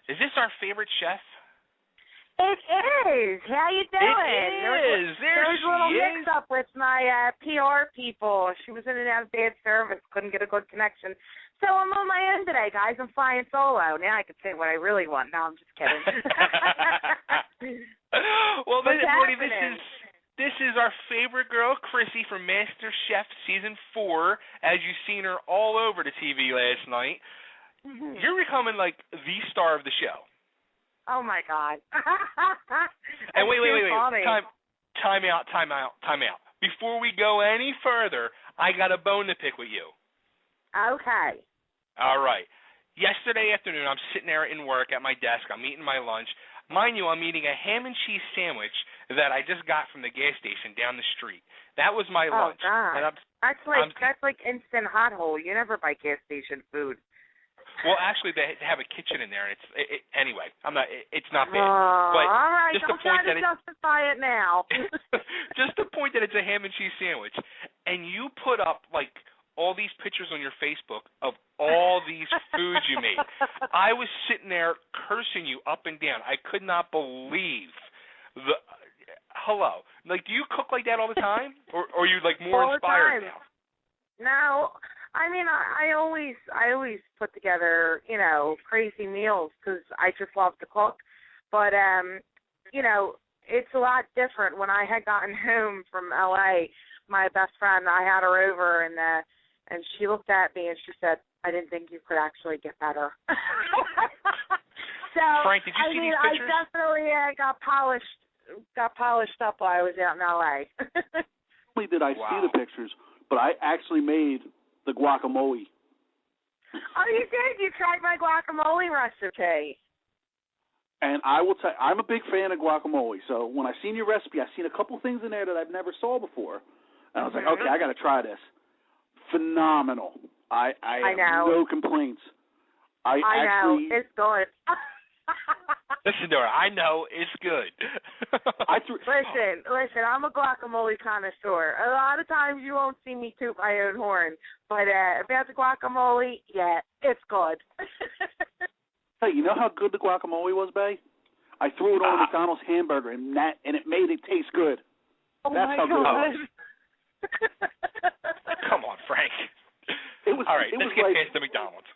Is this our favorite chef? It is. How you doing? It is. There was a little mix-up with my PR people. She was in and out of bad service. Couldn't get a good connection. So I'm on my own today, guys. I'm flying solo. Now I can say what I really want. No, I'm just kidding. Well, Woody, this is our favorite girl, Krissi, from MasterChef Season 4, as you've seen her all over the TV last night. Mm-hmm. You're becoming, like, the star of the show. Oh, my God. And wait. Time out. Before we go any further, I got a bone to pick with you. Okay. All right. Yesterday afternoon, I'm sitting there in work at my desk. I'm eating my lunch. Mind you, I'm eating a ham and cheese sandwich that I just got from the gas station down the street. That was my lunch. Oh, God. And that's like instant hot hole. You never buy gas station food. Well, actually, they have a kitchen in there, and anyway. It's not bad. But all right, just don't try to justify it now. Just the point that it's a ham and cheese sandwich, and you put up like all these pictures on your Facebook of all these foods you made. I was sitting there cursing you up and down. I could not believe the. Hello, like, do you cook like that all the time, or are you like more inspired now? No. I mean, I always put together, crazy meals because I just love to cook. But, it's a lot different. When I had gotten home from L.A., my best friend, I had her over, and she looked at me and she said, I didn't think you could actually get better. So, Frank, did you see these pictures? I definitely got polished up while I was out in L.A. Not only did I see the pictures, but I actually made the guacamole. Oh, you did? You tried my guacamole recipe. And I will tell you, I'm a big fan of guacamole. So when I seen your recipe, I seen a couple things in there that I've never saw before. And I was like, okay, I got to try this. Phenomenal. I have no complaints. I know. It's good. Listen, Dora, I know it's good. Listen, I'm a guacamole connoisseur. A lot of times you won't see me toot my own horn, but if that's a guacamole, yeah, it's good. Hey, you know how good the guacamole was, Bay? I threw it on a McDonald's hamburger, and it made it taste good. Oh, that's how good God. it was. Come on, Frank. All right, let's get past the McDonald's.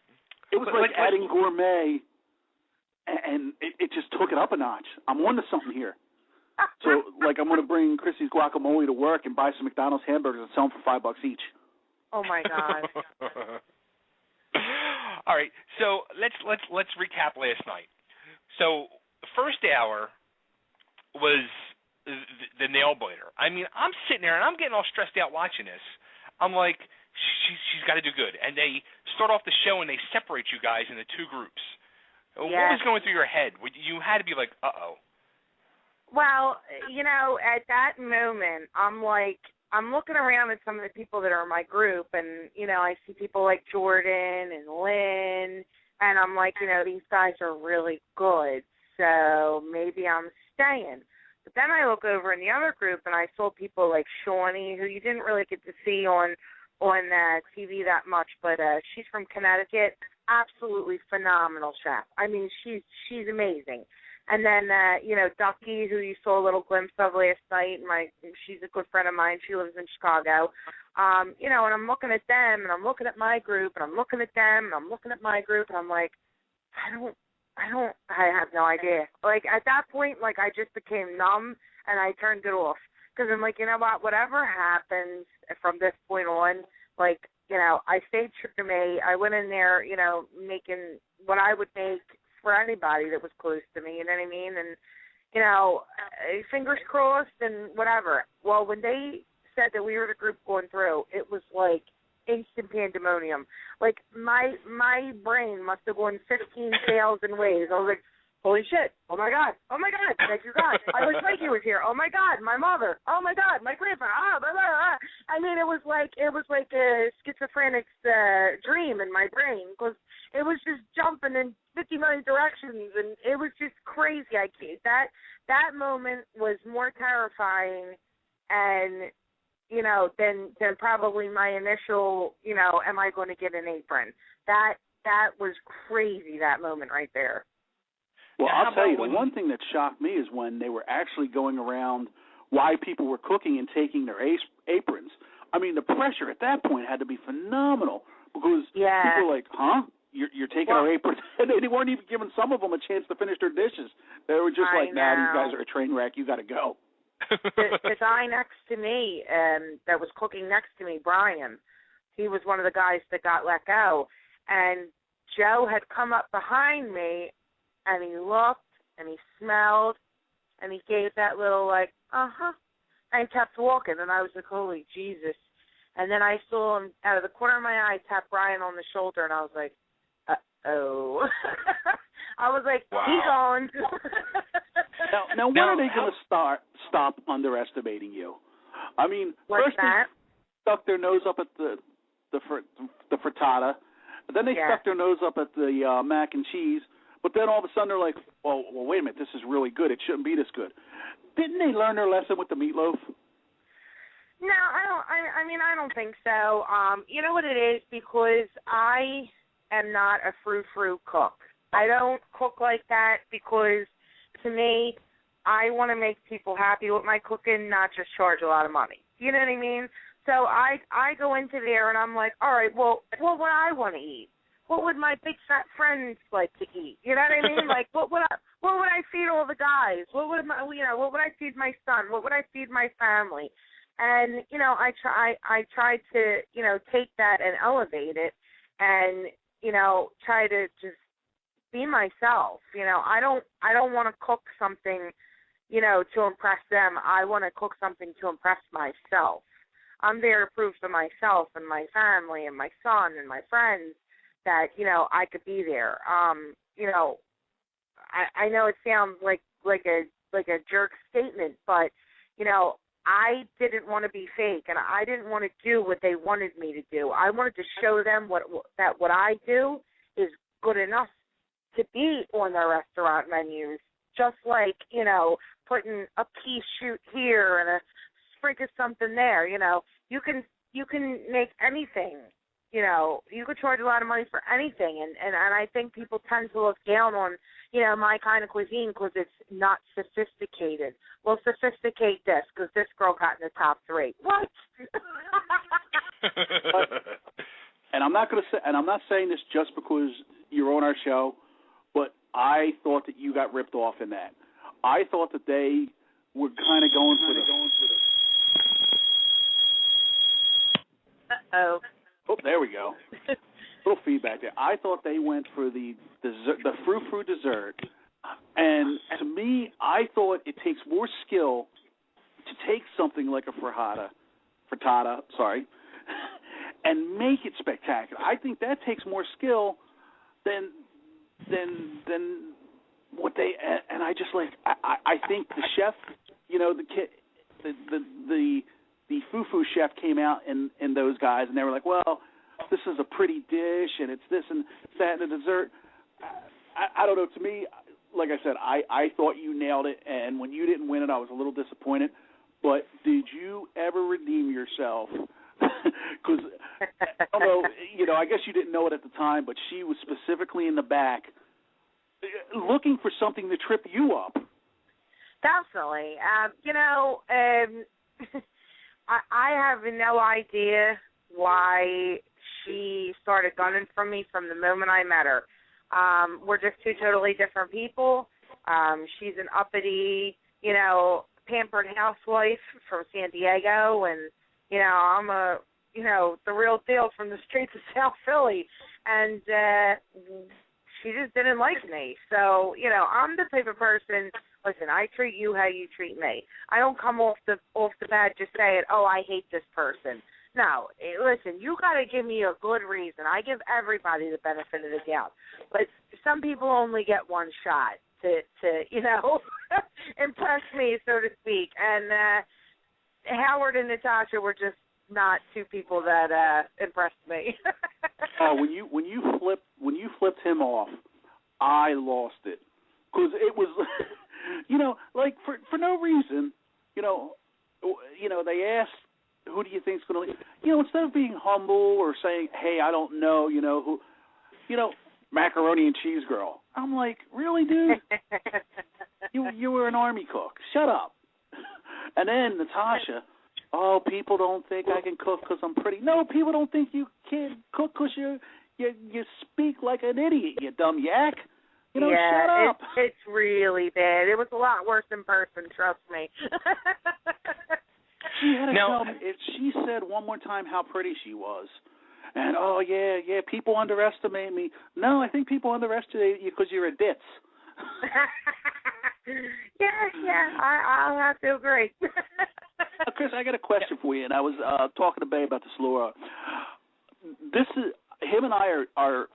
It was like adding gourmet. And it just took it up a notch. I'm on to something here. So, like, I'm going to bring Krissi's guacamole to work and buy some McDonald's hamburgers and sell them for $5 each. Oh my God! All right, so let's recap last night. So, the first hour was the nail biter. I mean, I'm sitting there and I'm getting all stressed out watching this. I'm like, she's got to do good. And they start off the show and they separate you guys into two groups. What was going through your head? You had to be like, uh-oh. Well, at that moment, I'm looking around at some of the people that are in my group, and, I see people like Jordan and Lynn, and I'm like, these guys are really good, so maybe I'm staying. But then I look over in the other group, and I saw people like Shawnee, who you didn't really get to see on TV that much, but she's from Connecticut. Absolutely phenomenal chef. I mean, she's amazing. And then, Ducky, who you saw a little glimpse of last night, she's a good friend of mine. She lives in Chicago. And I'm looking at them, and I'm looking at my group, and I'm looking at them, and I'm looking at my group, and I'm like, I have no idea. Like, at that point, like, I just became numb, and I turned it off. Because I'm like, you know what, whatever happens from this point on, like, I stayed true to me. I went in there, making what I would make for anybody that was close to me, you know what I mean? And, fingers crossed and whatever. Well, when they said that we were the group going through, it was like instant pandemonium. Like, my brain must have gone 15,000 ways. I was like, holy shit, oh my God, thank you God. I wish Mikey was here. Oh my God, my mother. Oh my God, my grandpa. Blah, blah, blah. I mean, it was like a schizophrenic's dream in my brain, because it was just jumping in 50 million directions, and it was just crazy. That moment was more terrifying and than probably my initial, am I going to get an apron? That was crazy, that moment right there. Well, now, I'll tell you, the one thing that shocked me is when they were actually going around why people were cooking and taking their aprons. I mean, the pressure at that point had to be phenomenal because people were like, huh? You're taking our aprons? And they weren't even giving some of them a chance to finish their dishes. They were just like, nah, these guys are a train wreck. You got to go. The guy next to me that was cooking next to me, Brian, he was one of the guys that got let go. And Joe had come up behind me, and he looked, and he smelled, and he gave that little, like, uh-huh, and kept walking. And I was like, holy Jesus. And then I saw him out of the corner of my eye tap Brian on the shoulder, and I was like, uh-oh. I was like, he's on. Now, when are they going to stop underestimating you? I mean, first they stuck their nose up at the frittata, then they stuck their nose up at the mac and cheese, but then all of a sudden they're like, well, wait a minute, this is really good. It shouldn't be this good. Didn't they learn their lesson with the meatloaf? No, I don't think so. You know what it is? Because I am not a frou-frou cook. I don't cook like that because, to me, I want to make people happy with my cooking, not just charge a lot of money. You know what I mean? So I go into there and I'm like, all right, well, what would I want to eat? What would my big fat friends like to eat? You know what I mean? Like, what would I feed all the guys? What would I feed my son? What would I feed my family? And I try to take that and elevate it, and try to just be myself. I don't want to cook something, to impress them. I want to cook something to impress myself. I'm there to prove to myself and my family and my son and my friends that, I could be there. I know it sounds like a jerk statement, but, I didn't want to be fake, and I didn't want to do what they wanted me to do. I wanted to show them that what I do is good enough to be on their restaurant menus, just like, putting a pea shoot here and a sprig of something there. You can make anything. You could charge a lot of money for anything, and I think people tend to look down on, my kind of cuisine because it's not sophisticated. Well, sophisticate this because this girl got in the top 3. What? And I'm not saying this just because you're on our show, but I thought that you got ripped off in that. I thought that they were kind of going for the. Uh-oh. Oh, there we go. Little feedback there. I thought they went for the dessert, the frou-frou dessert, and to me, I thought it takes more skill to take something like a frittata, and make it spectacular. I think that takes more skill than what they. And I just like. I think the chef, the foo-foo chef came out and those guys, and they were like, well, this is a pretty dish, and it's this and that and the dessert. I don't know. To me, like I said, I thought you nailed it, and when you didn't win it, I was a little disappointed. But did you ever redeem yourself? Because, although, I guess you didn't know it at the time, but she was specifically in the back looking for something to trip you up. Definitely. I have no idea why she started gunning for me from the moment I met her. We're just two totally different people. She's an uppity, pampered housewife from San Diego, and, I'm the real deal from the streets of South Philly. And she just didn't like me. So, I'm the type of person, listen, I treat you how you treat me. I don't come off the bat just saying, oh, I hate this person. No, listen, you got to give me a good reason. I give everybody the benefit of the doubt. But some people only get one shot to impress me, so to speak. And Howard and Natasha were just not two people that impressed me. When you flipped him off, I lost it because it was, like for no reason, they asked, who do you think's going to, instead of being humble or saying, hey, I don't know, who, macaroni and cheese girl. I'm like, really, dude? you were an Army cook. Shut up. And then Natasha, oh, people don't think I can cook because I'm pretty. No, people don't think you can cook because you speak like an idiot, you dumb yak. You know, shut up. It's really bad. It was a lot worse in person, trust me. She had to tell me, if she said one more time how pretty she was. And, oh, yeah, people underestimate me. No, I think people underestimate you because you're a ditz. I'll have to agree. Chris, I got a question for you, and I was talking to Bay about this, Laura. Him and I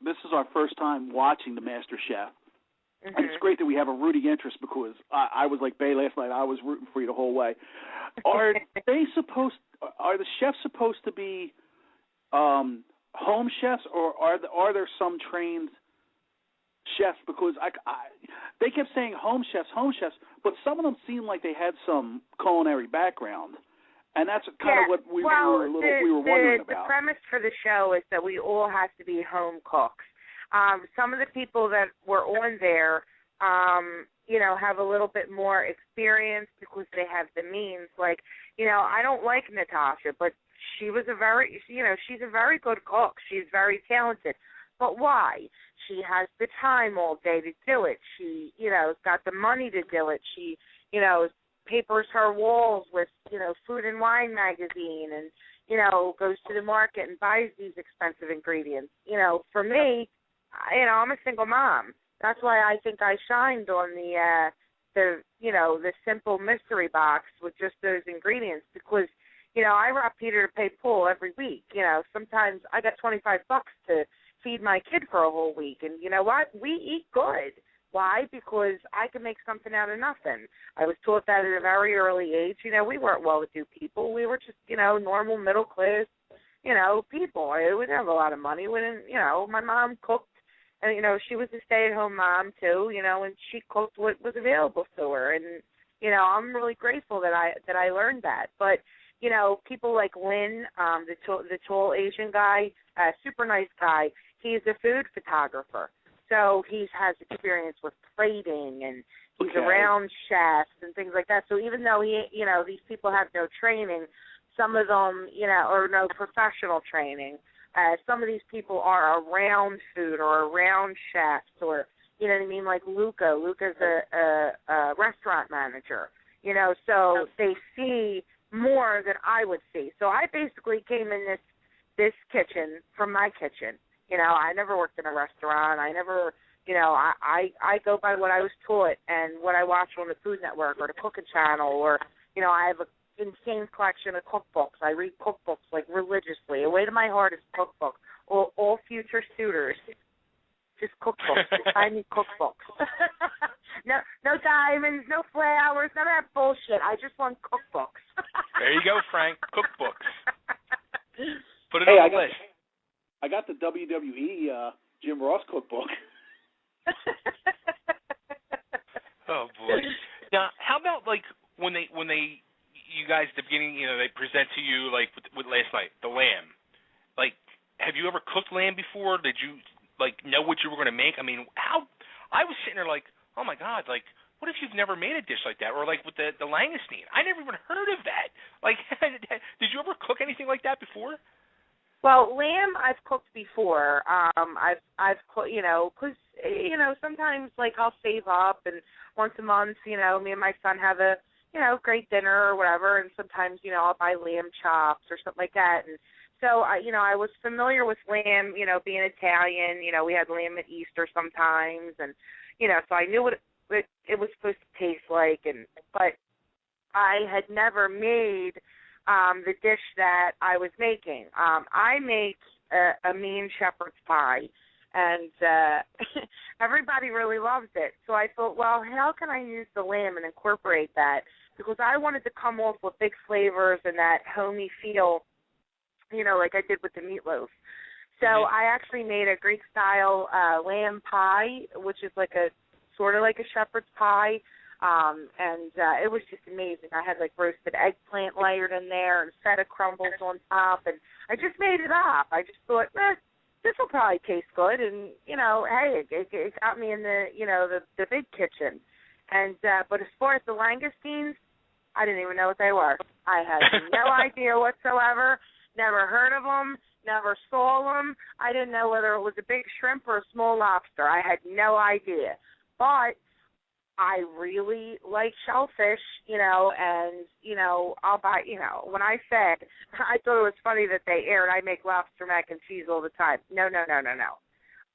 this is our first time watching the MasterChef. Mm-hmm. And it's great that we have a rooting interest because I was like Bay last night. I was rooting for you the whole way. Are the chefs supposed to be home chefs, or are there some trained chefs? Because they kept saying home chefs, but some of them seemed like they had some culinary background, and that's kind of what we were wondering about. The premise for the show is that we all have to be home cooks. Some of the people that were on there, have a little bit more experience because they have the means. Like, I don't like Natasha, but she's a very good cook. She's very talented. But why? She has the time all day to do it. She, has got the money to do it. She, papers her walls with, Food and Wine magazine and, goes to the market and buys these expensive ingredients. For me, I'm a single mom. That's why I think I shined on the simple mystery box with just those ingredients because, I rob Peter to pay Paul every week. Sometimes I got $25 to feed my kid for a whole week. And you know what? We eat good. Why? Because I can make something out of nothing. I was taught that at a very early age. We weren't well-to-do people. We were just, normal middle-class, people. We didn't have a lot of money. We didn't, my mom cooked. And, she was a stay-at-home mom, too, and she cooked what was available to her. And, I'm really grateful that I learned that. But, people like Lynn, the tall Asian guy, super nice guy, he's a food photographer. So he has experience with plating and he's around chefs and things like that. So even though these people have no training, some of them, or no professional training, some of these people are around food or around chefs or, you know what I mean, like Luca. Luca's a restaurant manager, so they see more than I would see. So I basically came in this kitchen from my kitchen. I never worked in a restaurant. I never, I go by what I was taught and what I watch on the Food Network or the Cooking Channel or, I have an insane collection of cookbooks. I read cookbooks, like, religiously. A Way to My Heart is cookbook. All future suitors, just cookbooks. I need cookbooks. No diamonds, no flowers, none of that bullshit. I just want cookbooks. There you go, Frank. Cookbooks. Put it on the list. I got the WWE Jim Ross cookbook. Oh boy! Now, how about like when you guys at the beginning, they present to you like with last night the lamb. Like, have you ever cooked lamb before? Did you know what you were going to make? I mean, I was sitting there like, oh my God, like, what if you've never made a dish like that? Or like with the Langoustine, I never even heard of that. Like, did you ever cook anything like that before? Well, lamb I've cooked before. I've cooked, because sometimes like I'll save up and once a month, me and my son have a great dinner or whatever, and sometimes I'll buy lamb chops or something like that. And so I was familiar with lamb, being Italian. We had lamb at Easter sometimes, and so I knew what it was supposed to taste like. But I had never made the dish that I was making. I make a mean shepherd's pie, and everybody really loves it. So I thought, well, how can I use the lamb and incorporate that? Because I wanted to come off with big flavors and that homey feel, like I did with the meatloaf. So I actually made a Greek-style lamb pie, which is sort of like a shepherd's pie. And it was just amazing. I had roasted eggplant layered in there and feta crumbles on top, and I just made it up. I just thought, this will probably taste good, and hey, it got me in the big kitchen, and but as far as the langoustines, I didn't even know what they were. I had no idea whatsoever. Never heard of them. Never saw them. I didn't know whether it was a big shrimp or a small lobster. I had no idea. But I really like shellfish, and, I'll buy, when I said, I thought it was funny that they aired, I make lobster mac and cheese all the time. No.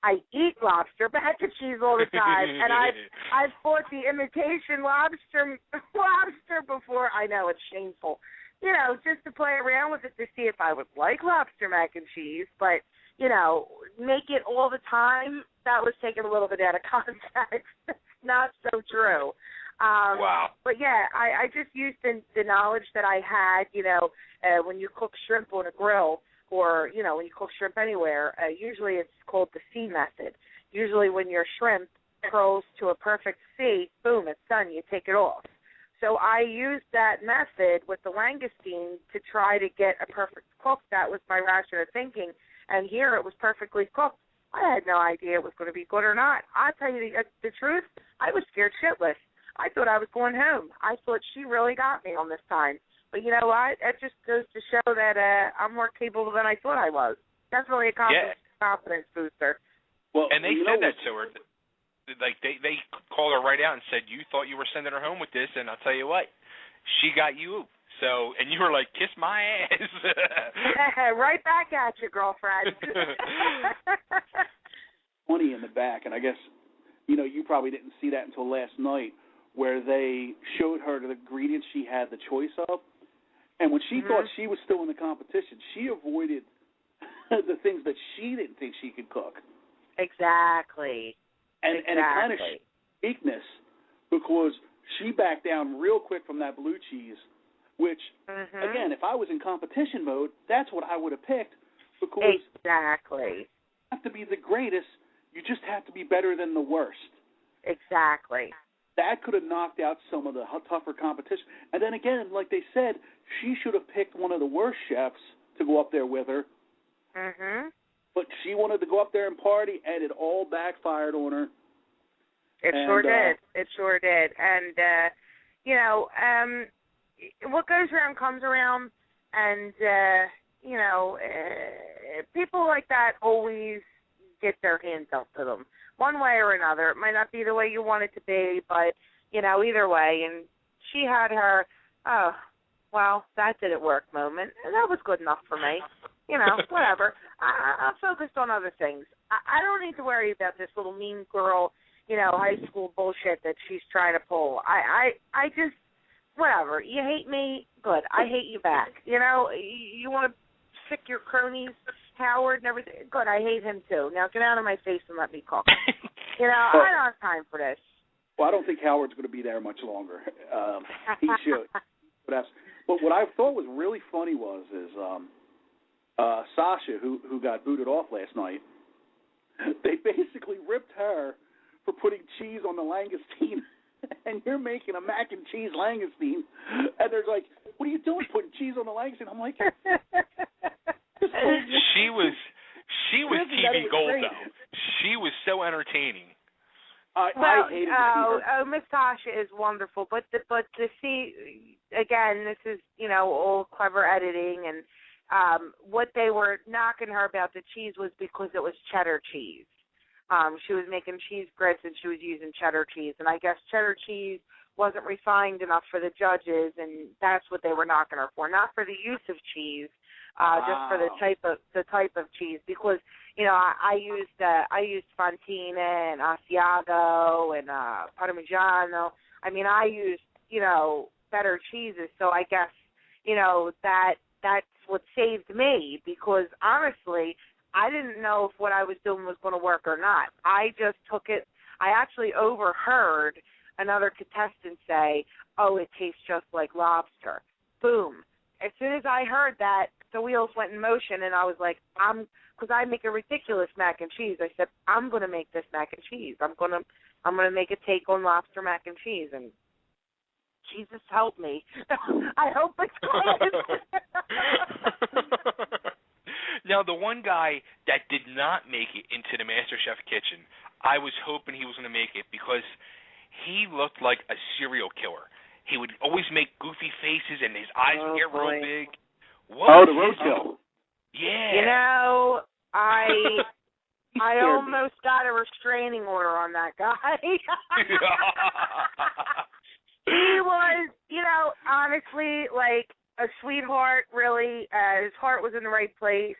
I eat lobster mac and cheese all the time, and I've bought the imitation lobster before. I know, it's shameful. Just to play around with it to see if I would like lobster mac and cheese, but, make it all the time, that was taken a little bit out of context. Not so true. Wow. But, yeah, I just used the knowledge that I had, when you cook shrimp on a grill or, when you cook shrimp anywhere, usually it's called the C method. Usually when your shrimp curls to a perfect C, boom, it's done. You take it off. So I used that method with the langoustine to try to get a perfect cook. That was my rational thinking. And here it was perfectly cooked. I had no idea it was going to be good or not. I'll tell you the truth, I was scared shitless. I thought I was going home. I thought she really got me on this time. But you know what? It just goes to show that I'm more capable than I thought I was. Definitely a confidence booster. Well, and they said that to her. Like, they called her right out and said, you thought you were sending her home with this, and I'll tell you what, she got you. So, and you were like, kiss my ass. Right back at you, girlfriend. Funny in the back, and I guess, you probably didn't see that until last night, where they showed her the ingredients she had the choice of. And when she thought she was still in the competition, she avoided the things that she didn't think she could cook. Exactly. And it kind of weakness, because she backed down real quick from that blue cheese, which, again, if I was in competition mode, that's what I would have picked, because exactly. You have to be the greatest, you just have to be better than the worst. Exactly. That could have knocked out some of the tougher competition. And then again, like they said, she should have picked one of the worst chefs to go up there with her. But she wanted to go up there and party, and it all backfired on her. It sure did. It sure did. And, what goes around comes around, and, people like that always get their hands up to them, one way or another. It might not be the way you want it to be, but, either way. And she had her, oh, well, that didn't work moment, and that was good enough for me. Whatever. I'm focused on other things. I don't need to worry about this little mean girl, high school bullshit that she's trying to pull. I just, whatever. You hate me, good. I hate you back. You want to sick your cronies, Howard and everything, good. I hate him too. Now get out of my face and let me cook. I don't have time for this. Well, I don't think Howard's going to be there much longer. He should. But what I thought was really funny is Sasha, who got booted off last night, they basically ripped her for putting cheese on the langoustine, and you're making a mac and cheese langoustine, and they're like, what are you doing putting cheese on the langoustine? I'm like, she was TV gold, though. She was so entertaining. I hated Miss Tasha is wonderful, but to see, again, this is, all clever editing, and what they were knocking her about the cheese was because it was cheddar cheese. She was making cheese grits and she was using cheddar cheese, and I guess cheddar cheese wasn't refined enough for the judges, and that's what they were knocking her for, not for the use of cheese, just for the type of cheese, because I used Fontina and Asiago and Parmigiano. I mean, I used better cheeses, so I guess that's what saved me, because honestly, I didn't know if what I was doing was going to work or not. I just took it. I actually overheard another contestant say, "Oh, it tastes just like lobster." Boom. As soon as I heard that, the wheels went in motion, and I was like, because I make a ridiculous mac and cheese. I said, I'm going to make this mac and cheese. I'm going to make a take on lobster mac and cheese, and Jesus help me. I hope it's good. Now, the one guy that did not make it into the MasterChef kitchen, I was hoping he was going to make it because he looked like a serial killer. He would always make goofy faces and his eyes would get real big. The roadkill. Yeah. You know, I almost got a restraining order on that guy. He was, you know, honestly, like a sweetheart, really. His heart was in the right place.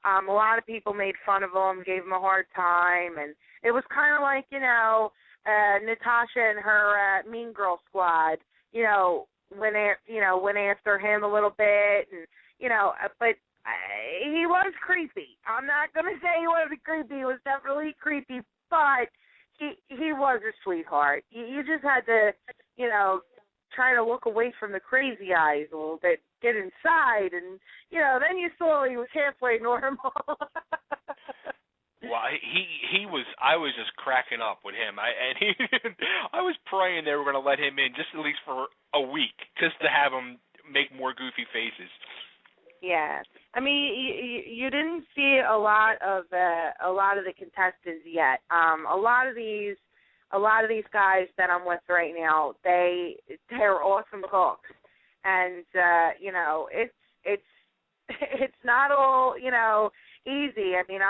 A lot of people made fun of him, gave him a hard time, and it was kind of like, you know, Natasha and her Mean Girl squad, you know, went after him a little bit, and, you know, but he was creepy. I'm not going to say he wasn't creepy. He was definitely creepy, but he was a sweetheart. You just had to, you know, try to look away from the crazy eyes a little bit, get inside, and, you know, then you saw he was halfway normal. Well, he was. I was just cracking up with him. I was praying they were going to let him in just at least for a week, just to have him make more goofy faces. Yeah, I mean, you didn't see a lot of the contestants yet. A lot of these guys that I'm with right now, they're awesome cooks, and you know, it's not all, you know, easy. I mean,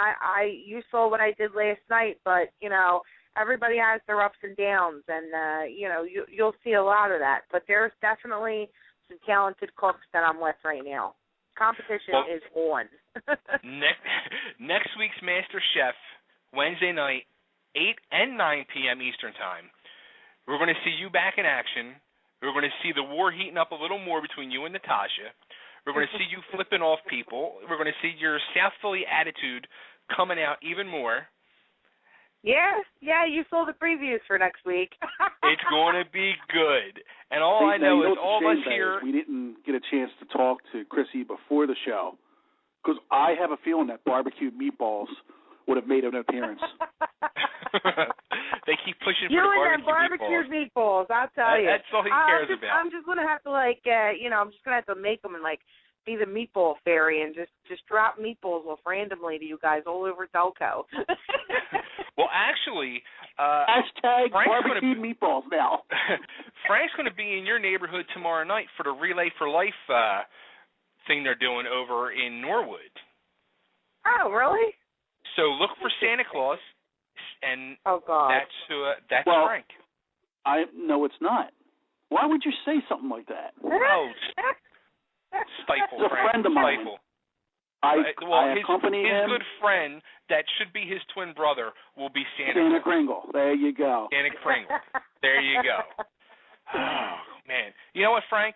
you saw what I did last night, but, you know, everybody has their ups and downs, and you know, you'll see a lot of that. But there's definitely some talented cooks that I'm with right now. Competition is on. Next week's MasterChef, Wednesday night, 8 and 9 p.m. Eastern Time. We're going to see you back in action. We're going to see the war heating up a little more between you and Natasha. We're going to see you flipping off people. We're going to see your South Philly attitude coming out even more. Yeah, you saw the previews for next week. It's going to be good. And all I know is all of us here. We didn't get a chance to talk to Krissi before the show because I have a feeling that barbecued meatballs would have made an appearance. They keep pushing you for the and barbecued meatballs. I'll tell you. That's all he cares about. I'm just gonna have to I'm just gonna have to make them and be the meatball fairy and just drop meatballs off randomly to you guys all over Delco. Well, actually, hashtag barbecued meatballs now. Frank's going to be in your neighborhood tomorrow night for the Relay for Life thing they're doing over in Norwood. Oh, really? So look for Santa Claus, and that's well, Frank. No, it's not. Why would you say something like that? Oh, stifle, He's a Frank. friend of mine. Stifle. I accompany him. His good friend, that should be his twin brother, will be Santa Kringle. There you go. Santa Kringle. There you go. Oh, man. You know what, Frank?